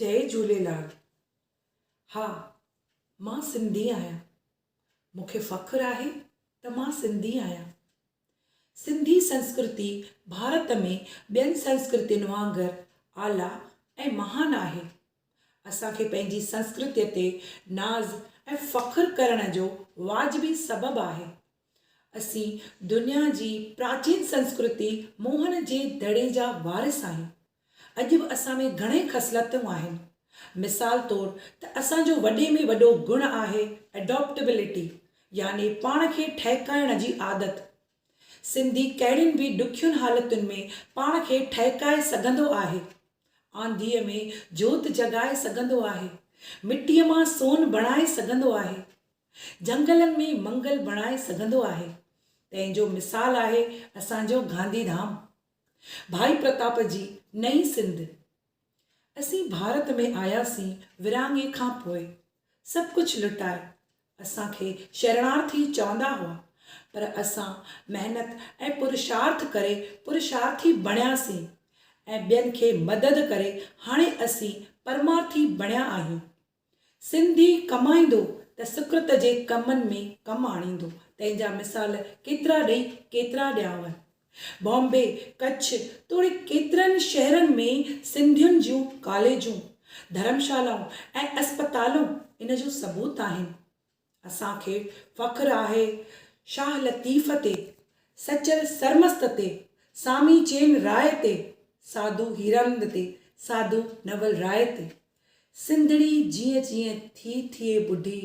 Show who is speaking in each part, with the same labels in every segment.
Speaker 1: जय झूलेलाल। हा, मां सिंधी आहियां। मूंखे फ़ख्रु आहे त मां सिंधी आहियां। सिंधी संस्कृति भारत में ॿियनि संस्कृतियुनि वांगुरु आला ऐं महान आहे। असांखे पंहिंजी संस्कृतीअ ते नाज़ ऐं फ़ख्रु करण जो वाजिबी सबबु आहे। असीं दुनिया जी प्राचीन संस्कृति मोहन जे दड़े जा वारिस आहियूं। अॼु बि असां में घणे ख़सलतूं आहिनि। मिसाल तौरु त असांजो वॾे में वॾो गुण आहे एडॉप्टेबिलिटी, यानी पाण खे ठहिकाइण जी आदत। सिंधी कहिड़ियुनि बि ॾुखियुनि हालतुनि में पाण खे ठहिकाए सघंदो आहे। आंधीअ में जोति जॻाए सघंदो आहे, मिटीअ मां सोन बणाए सघंदो आहे, जंगलनि में मंगल बणाए सघंदो आहे। तंहिंजो मिसाल आहे असांजो गांधीधाम, भाई प्रताप जी नई सिंध। असीं भारत में आयासीं विरहाङे खां पोइ, सभु कुझु लुटाए। असांखे शरणार्थी चवंदा हुआ, पर असां महिनत ऐं पुरुषार्थ करे पुरुषार्थी बणियासीं ऐं ॿियनि खे मदद करे हाणे असीं परमार्थी बणिया आहियूं। सिंधी कमाईंदो त सुकृत जे कमनि में कमु आणींदो। तंहिंजा मिसाल केतिरा ॾेई केतिरा ॾियांव। बॉम्बे, कच्छ तोड़े केतिरनि शहरनि में सिंधियुनि जूं कॉलेजूं, धर्मशालाऊं ऐं अस्पतालूं इन जो सबूत आहिनि। असांखे फ़ख्रु आहे शाह लतीफ़ ते, सचल सरमस्त ते, सामी चेन राय ते, साधू हीरानंद ते, साधू नवल राय ते। सिंधड़ी जीअं जीअं थी थिए ॿुढी,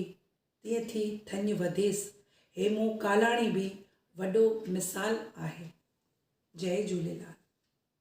Speaker 1: तीअं थी थञ वधेसि। हेमू कालाणी बि वॾो मिसाल आहे। जय झूलेलाल।